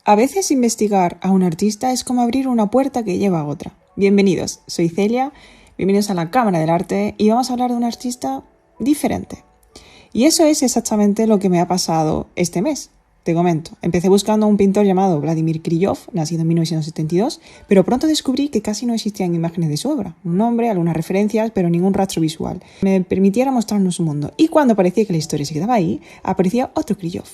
A veces investigar a un artista es como abrir una puerta que lleva a otra. Bienvenidos, soy Celia, bienvenidos a la Cámara del Arte y vamos a hablar de un artista diferente. Y eso es exactamente lo que me ha pasado este mes. Te comento, empecé buscando a un pintor llamado Vladimir Krylov, nacido en 1972, pero pronto descubrí que casi no existían imágenes de su obra. Un nombre, algunas referencias, pero ningún rastro visual. Me permitiera mostrarnos su mundo. Y cuando parecía que la historia se quedaba ahí, aparecía otro Krylov.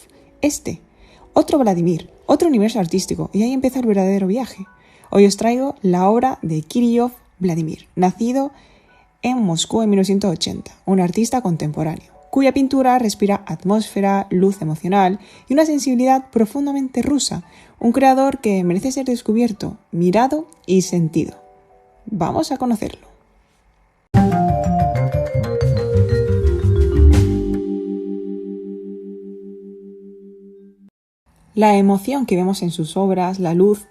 Otro Vladimir, otro universo artístico, y ahí empieza el verdadero viaje. Hoy os traigo la obra de Krylov Vladimir, nacido en Moscú en 1980, un artista contemporáneo, cuya pintura respira atmósfera, luz emocional y una sensibilidad profundamente rusa, un creador que merece ser descubierto, mirado y sentido. Vamos a conocerlo. La emoción que vemos en sus obras, la luz,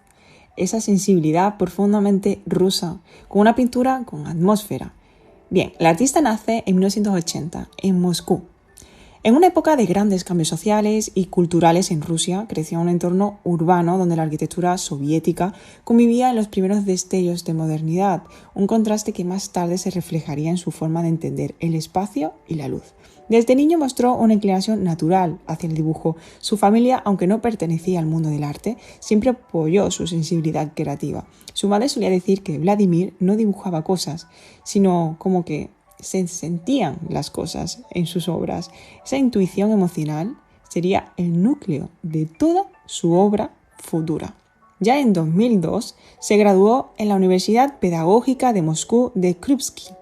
esa sensibilidad profundamente rusa, con una pintura con atmósfera. Bien, el artista nace en 1980, en Moscú. En una época de grandes cambios sociales y culturales en Rusia, creció en un entorno urbano donde la arquitectura soviética convivía en los primeros destellos de modernidad, un contraste que más tarde se reflejaría en su forma de entender el espacio y la luz. Desde niño mostró una inclinación natural hacia el dibujo. Su familia, aunque no pertenecía al mundo del arte, siempre apoyó su sensibilidad creativa. Su madre solía decir que Vladimir no dibujaba cosas, sino como que se sentían las cosas en sus obras. Esa intuición emocional sería el núcleo de toda su obra futura. Ya en 2002 se graduó en la Universidad Pedagógica de Moscú de Krupsky,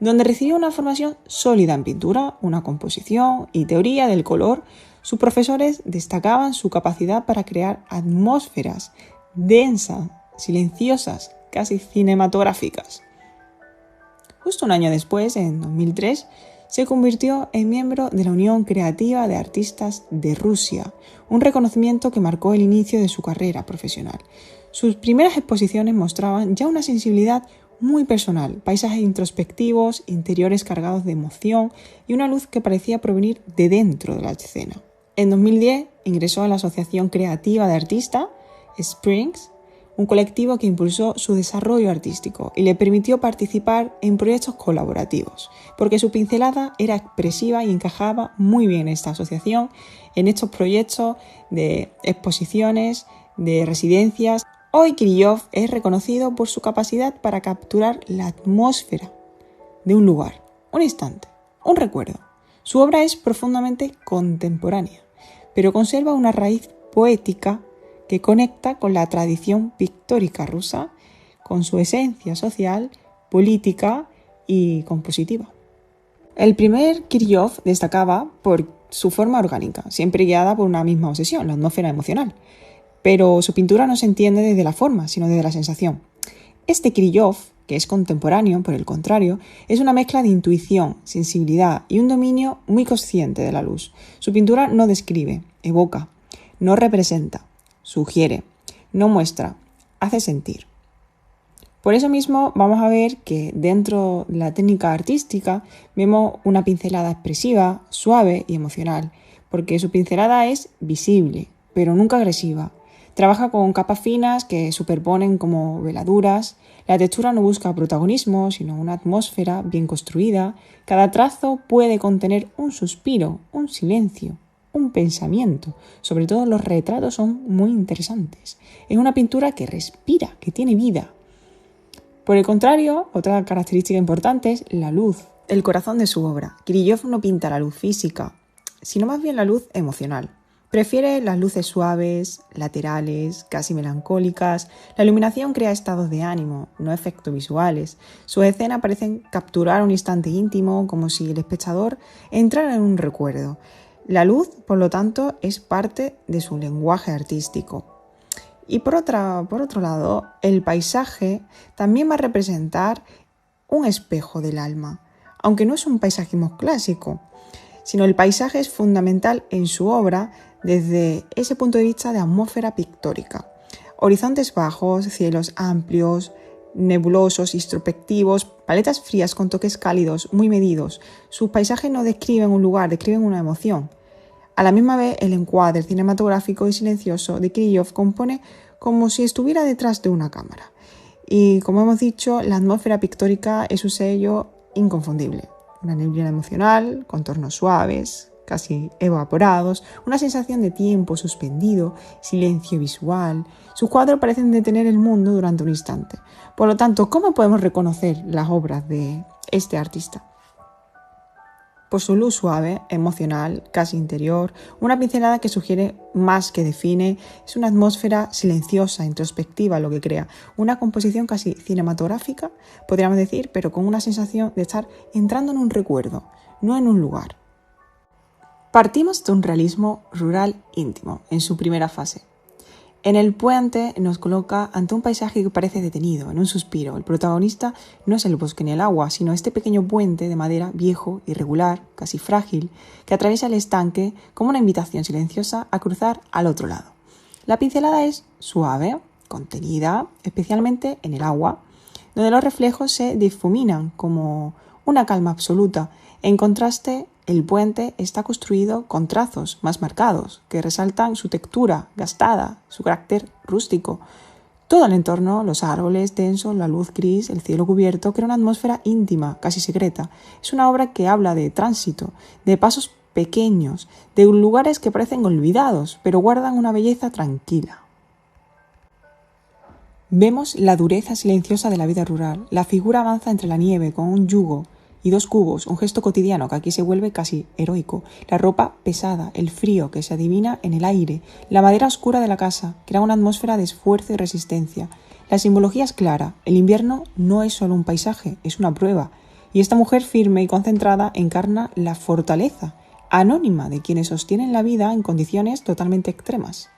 donde recibió una formación sólida en pintura, una composición y teoría del color. Sus profesores destacaban su capacidad para crear atmósferas densas, silenciosas, casi cinematográficas. Justo un año después, en 2003, se convirtió en miembro de la Unión Creativa de Artistas de Rusia, un reconocimiento que marcó el inicio de su carrera profesional. Sus primeras exposiciones mostraban ya una sensibilidad muy personal, paisajes introspectivos, interiores cargados de emoción y una luz que parecía provenir de dentro de la escena. En 2010 ingresó en la Asociación Creativa de Artistas, Springs, un colectivo que impulsó su desarrollo artístico y le permitió participar en proyectos colaborativos, porque su pincelada era expresiva y encajaba muy bien en esta asociación, en estos proyectos de exposiciones, de residencias. Hoy Krylov es reconocido por su capacidad para capturar la atmósfera de un lugar, un instante, un recuerdo. Su obra es profundamente contemporánea, pero conserva una raíz poética que conecta con la tradición pictórica rusa, con su esencia social, política y compositiva. El primer Krylov destacaba por su forma orgánica, siempre guiada por una misma obsesión, la atmósfera emocional. Pero su pintura no se entiende desde la forma, sino desde la sensación. Este Krylov, que es contemporáneo, por el contrario, es una mezcla de intuición, sensibilidad y un dominio muy consciente de la luz. Su pintura no describe, evoca, no representa, sugiere, no muestra, hace sentir. Por eso mismo vamos a ver que dentro de la técnica artística vemos una pincelada expresiva, suave y emocional, porque su pincelada es visible, pero nunca agresiva. Trabaja con capas finas que superponen como veladuras. La textura no busca protagonismo, sino una atmósfera bien construida. Cada trazo puede contener un suspiro, un silencio, un pensamiento. Sobre todo los retratos son muy interesantes. Es una pintura que respira, que tiene vida. Por el contrario, otra característica importante es la luz, el corazón de su obra. Krylov no pinta la luz física, sino más bien la luz emocional. Prefiere las luces suaves, laterales, casi melancólicas. La iluminación crea estados de ánimo, no efectos visuales. Sus escenas parecen capturar un instante íntimo, como si el espectador entrara en un recuerdo. La luz, por lo tanto, es parte de su lenguaje artístico. Y por otro lado, el paisaje también va a representar un espejo del alma, aunque no es un paisajismo clásico, sino el paisaje es fundamental en su obra desde ese punto de vista de atmósfera pictórica. Horizontes bajos, cielos amplios, nebulosos, introspectivos, paletas frías con toques cálidos, muy medidos. Sus paisajes no describen un lugar, describen una emoción. A la misma vez, el encuadre cinematográfico y silencioso de Kirillov compone como si estuviera detrás de una cámara. Y como hemos dicho, la atmósfera pictórica es un sello inconfundible. Una neblina emocional, contornos suaves, casi evaporados, una sensación de tiempo suspendido, silencio visual. Sus cuadros parecen detener el mundo durante un instante. Por lo tanto, ¿cómo podemos reconocer las obras de este artista? Por su luz suave, emocional, casi interior, una pincelada que sugiere más que define, es una atmósfera silenciosa, introspectiva lo que crea, una composición casi cinematográfica, podríamos decir, pero con una sensación de estar entrando en un recuerdo, no en un lugar. Partimos de un realismo rural íntimo, en su primera fase. En el puente nos coloca ante un paisaje que parece detenido, en un suspiro. El protagonista no es el bosque ni el agua, sino este pequeño puente de madera viejo, irregular, casi frágil, que atraviesa el estanque como una invitación silenciosa a cruzar al otro lado. La pincelada es suave, contenida, especialmente en el agua, donde los reflejos se difuminan como una calma absoluta. En contraste, el puente está construido con trazos más marcados, que resaltan su textura gastada, su carácter rústico. Todo el entorno, los árboles densos, la luz gris, el cielo cubierto, crea una atmósfera íntima, casi secreta. Es una obra que habla de tránsito, de pasos pequeños, de lugares que parecen olvidados, pero guardan una belleza tranquila. Vemos la dureza silenciosa de la vida rural. La figura avanza entre la nieve con un yugo y dos cubos, un gesto cotidiano que aquí se vuelve casi heroico. La ropa pesada, el frío que se adivina en el aire, la madera oscura de la casa, crea una atmósfera de esfuerzo y resistencia. La simbología es clara, el invierno no es solo un paisaje, es una prueba. Y esta mujer firme y concentrada encarna la fortaleza anónima de quienes sostienen la vida en condiciones totalmente extremas.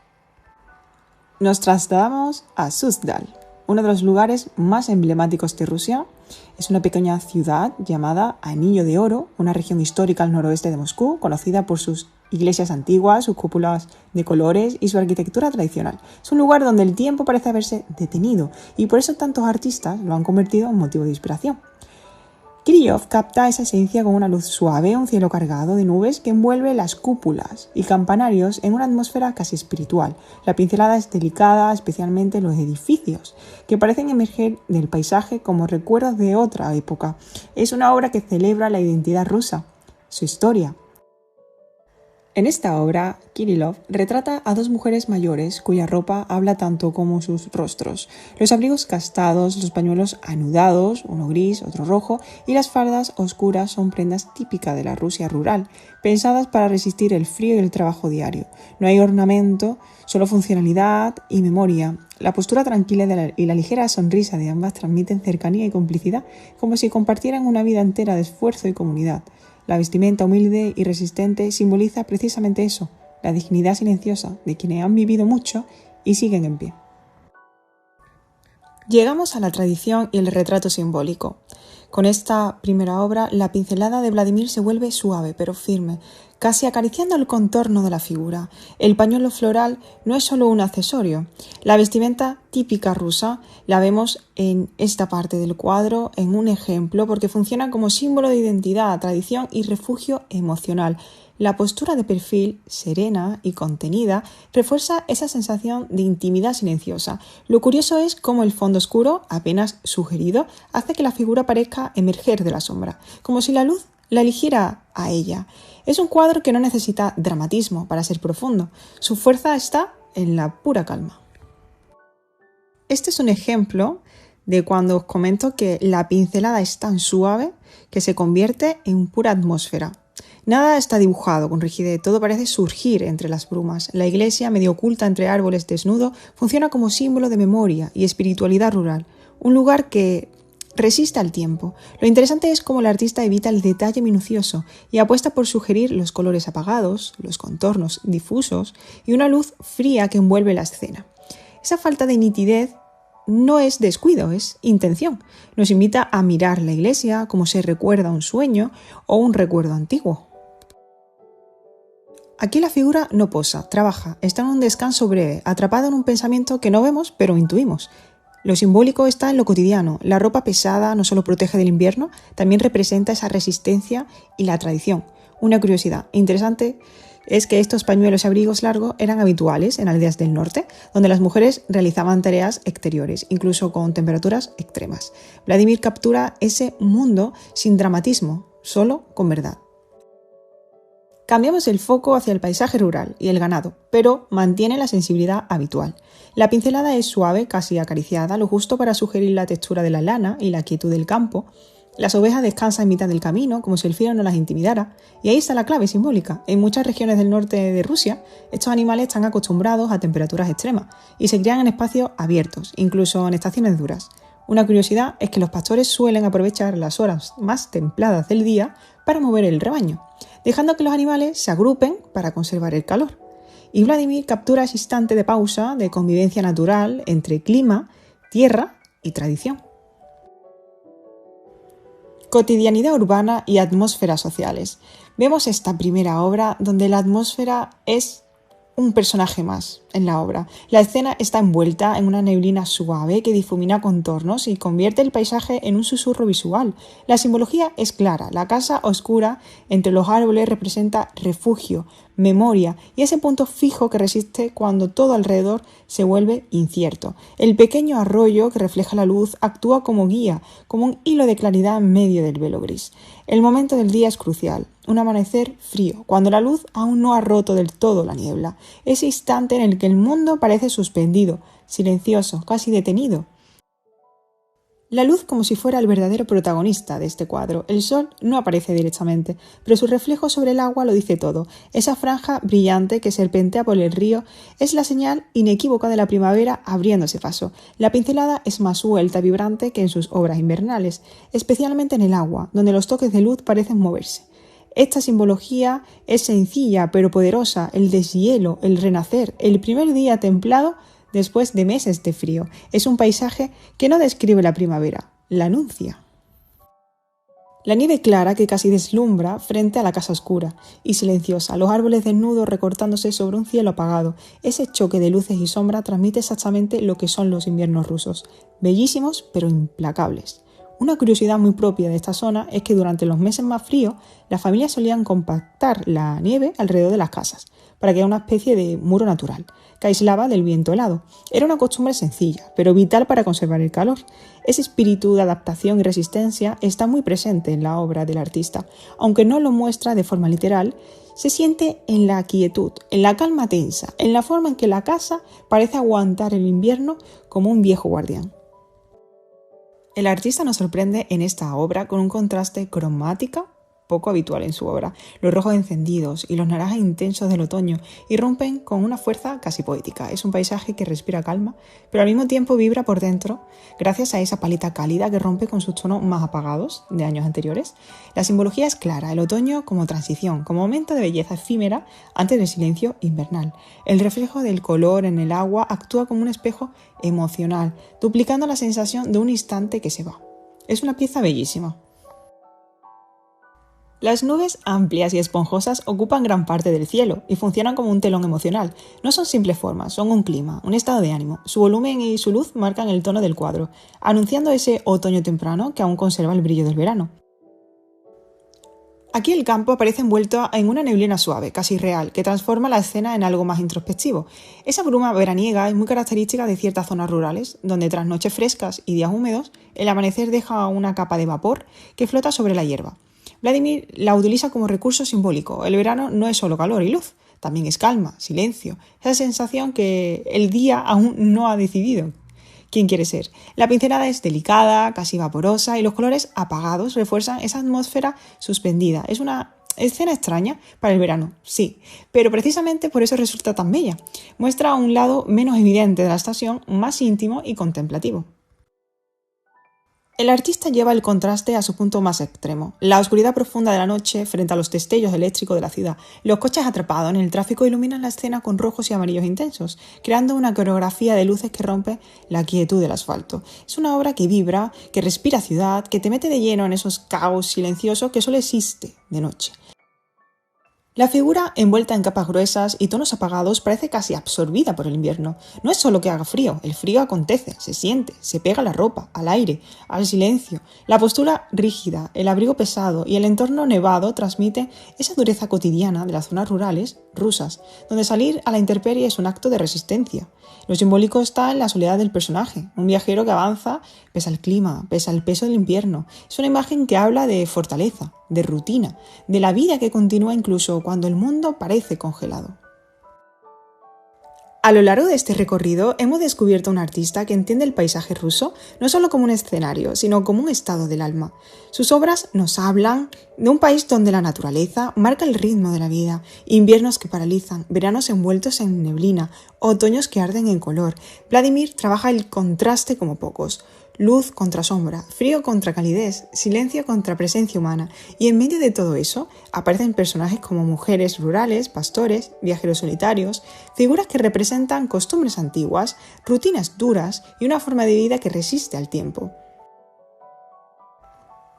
Nos trasladamos a Suzdal, uno de los lugares más emblemáticos de Rusia. Es una pequeña ciudad llamada Anillo de Oro, una región histórica al noroeste de Moscú, conocida por sus iglesias antiguas, sus cúpulas de colores y su arquitectura tradicional. Es un lugar donde el tiempo parece haberse detenido y por eso tantos artistas lo han convertido en motivo de inspiración. Kirillov capta esa esencia con una luz suave, un cielo cargado de nubes que envuelve las cúpulas y campanarios en una atmósfera casi espiritual. La pincelada es delicada, especialmente los edificios, que parecen emerger del paisaje como recuerdos de otra época. Es una obra que celebra la identidad rusa, su historia. En esta obra, Kirillov retrata a dos mujeres mayores cuya ropa habla tanto como sus rostros. Los abrigos gastados, los pañuelos anudados, uno gris, otro rojo, y las faldas oscuras son prendas típicas de la Rusia rural, pensadas para resistir el frío y el trabajo diario. No hay ornamento, solo funcionalidad y memoria. La postura tranquila y la ligera sonrisa de ambas transmiten cercanía y complicidad, como si compartieran una vida entera de esfuerzo y comunidad. La vestimenta humilde y resistente simboliza precisamente eso, la dignidad silenciosa de quienes han vivido mucho y siguen en pie. Llegamos a la tradición y el retrato simbólico. Con esta primera obra, la pincelada de Vladimir se vuelve suave pero firme, casi acariciando el contorno de la figura. El pañuelo floral no es solo un accesorio. La vestimenta típica rusa la vemos en esta parte del cuadro en un ejemplo porque funciona como símbolo de identidad, tradición y refugio emocional. La postura de perfil, serena y contenida, refuerza esa sensación de intimidad silenciosa. Lo curioso es cómo el fondo oscuro, apenas sugerido, hace que la figura parezca emerger de la sombra, como si la luz la eligiera a ella. Es un cuadro que no necesita dramatismo para ser profundo. Su fuerza está en la pura calma. Este es un ejemplo de cuando os comento que la pincelada es tan suave que se convierte en pura atmósfera. Nada está dibujado con rigidez, todo parece surgir entre las brumas. La iglesia, medio oculta entre árboles desnudos, funciona como símbolo de memoria y espiritualidad rural, un lugar que resiste al tiempo. Lo interesante es cómo el artista evita el detalle minucioso y apuesta por sugerir los colores apagados, los contornos difusos y una luz fría que envuelve la escena. Esa falta de nitidez no es descuido, es intención. Nos invita a mirar la iglesia como se recuerda un sueño o un recuerdo antiguo. Aquí la figura no posa, trabaja, está en un descanso breve, atrapada en un pensamiento que no vemos pero intuimos. Lo simbólico está en lo cotidiano. La ropa pesada no solo protege del invierno, también representa esa resistencia y la tradición. Una curiosidad interesante es que estos pañuelos y abrigos largos eran habituales en aldeas del norte, donde las mujeres realizaban tareas exteriores, incluso con temperaturas extremas. Vladimir captura ese mundo sin dramatismo, solo con verdad. Cambiamos el foco hacia el paisaje rural y el ganado, pero mantiene la sensibilidad habitual. La pincelada es suave, casi acariciada, lo justo para sugerir la textura de la lana y la quietud del campo. Las ovejas descansan en mitad del camino, como si el frío no las intimidara, y ahí está la clave simbólica. En muchas regiones del norte de Rusia, estos animales están acostumbrados a temperaturas extremas y se crían en espacios abiertos, incluso en estaciones duras. Una curiosidad es que los pastores suelen aprovechar las horas más templadas del día para mover el rebaño, dejando que los animales se agrupen para conservar el calor. Y Vladimir captura ese instante de pausa, de convivencia natural entre clima, tierra y tradición. Cotidianidad urbana y atmósferas sociales. Vemos esta primera obra donde la atmósfera es un personaje más en la obra. La escena está envuelta en una neblina suave que difumina contornos y convierte el paisaje en un susurro visual. La simbología es clara. La casa oscura entre los árboles representa refugio, memoria y ese punto fijo que resiste cuando todo alrededor se vuelve incierto. El pequeño arroyo que refleja la luz actúa como guía, como un hilo de claridad en medio del velo gris. El momento del día es crucial. Un amanecer frío, cuando la luz aún no ha roto del todo la niebla. Ese instante en el que el mundo parece suspendido, silencioso, casi detenido. La luz como si fuera el verdadero protagonista de este cuadro. El sol no aparece directamente, pero su reflejo sobre el agua lo dice todo. Esa franja brillante que serpentea por el río es la señal inequívoca de la primavera abriéndose paso. La pincelada es más suelta y vibrante que en sus obras invernales, especialmente en el agua, donde los toques de luz parecen moverse. Esta simbología es sencilla pero poderosa, el deshielo, el renacer, el primer día templado después de meses de frío. Es un paisaje que no describe la primavera, la anuncia. La nieve clara que casi deslumbra frente a la casa oscura y silenciosa, los árboles desnudos recortándose sobre un cielo apagado. Ese choque de luces y sombras transmite exactamente lo que son los inviernos rusos, bellísimos pero implacables. Una curiosidad muy propia de esta zona es que durante los meses más fríos, las familias solían compactar la nieve alrededor de las casas, para crear una especie de muro natural, que aislaba del viento helado. Era una costumbre sencilla, pero vital para conservar el calor. Ese espíritu de adaptación y resistencia está muy presente en la obra del artista, aunque no lo muestra de forma literal, se siente en la quietud, en la calma tensa, en la forma en que la casa parece aguantar el invierno como un viejo guardián. El artista nos sorprende en esta obra con un contraste cromática poco habitual en su obra. Los rojos encendidos y los naranjas intensos del otoño irrumpen con una fuerza casi poética. Es un paisaje que respira calma, pero al mismo tiempo vibra por dentro gracias a esa paleta cálida que rompe con sus tonos más apagados de años anteriores. La simbología es clara, el otoño como transición, como momento de belleza efímera antes del silencio invernal. El reflejo del color en el agua actúa como un espejo emocional, duplicando la sensación de un instante que se va. Es una pieza bellísima. Las nubes amplias y esponjosas ocupan gran parte del cielo y funcionan como un telón emocional. No son simples formas, son un clima, un estado de ánimo. Su volumen y su luz marcan el tono del cuadro, anunciando ese otoño temprano que aún conserva el brillo del verano. Aquí el campo aparece envuelto en una neblina suave, casi real, que transforma la escena en algo más introspectivo. Esa bruma veraniega es muy característica de ciertas zonas rurales, donde tras noches frescas y días húmedos, el amanecer deja una capa de vapor que flota sobre la hierba. Vladimir la utiliza como recurso simbólico. El verano no es solo calor y luz, también es calma, silencio, esa sensación que el día aún no ha decidido quién quiere ser. La pincelada es delicada, casi vaporosa y los colores apagados refuerzan esa atmósfera suspendida. Es una escena extraña para el verano, sí, pero precisamente por eso resulta tan bella. Muestra un lado menos evidente de la estación, más íntimo y contemplativo. El artista lleva el contraste a su punto más extremo, la oscuridad profunda de la noche frente a los destellos eléctricos de la ciudad. Los coches atrapados en el tráfico iluminan la escena con rojos y amarillos intensos, creando una coreografía de luces que rompe la quietud del asfalto. Es una obra que vibra, que respira ciudad, que te mete de lleno en esos caos silenciosos que solo existe de noche. La figura, envuelta en capas gruesas y tonos apagados, parece casi absorbida por el invierno. No es solo que haga frío, el frío acontece, se siente, se pega a la ropa, al aire, al silencio. La postura rígida, el abrigo pesado y el entorno nevado transmiten esa dureza cotidiana de las zonas rurales rusas, donde salir a la intemperie es un acto de resistencia. Lo simbólico está en la soledad del personaje, un viajero que avanza pese al clima, pese al peso del invierno. Es una imagen que habla de fortaleza, de rutina, de la vida que continúa incluso cuando el mundo parece congelado. A lo largo de este recorrido hemos descubierto a un artista que entiende el paisaje ruso no solo como un escenario, sino como un estado del alma. Sus obras nos hablan de un país donde la naturaleza marca el ritmo de la vida, inviernos que paralizan, veranos envueltos en neblina, otoños que arden en color. Vladimir trabaja el contraste como pocos. Luz contra sombra, frío contra calidez, silencio contra presencia humana. Y en medio de todo eso aparecen personajes como mujeres rurales, pastores, viajeros solitarios, figuras que representan costumbres antiguas, rutinas duras y una forma de vida que resiste al tiempo.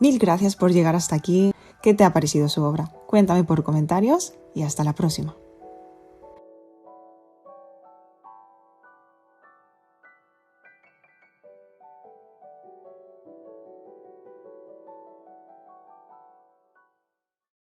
Mil gracias por llegar hasta aquí. ¿Qué te ha parecido su obra? Cuéntame por comentarios y hasta la próxima.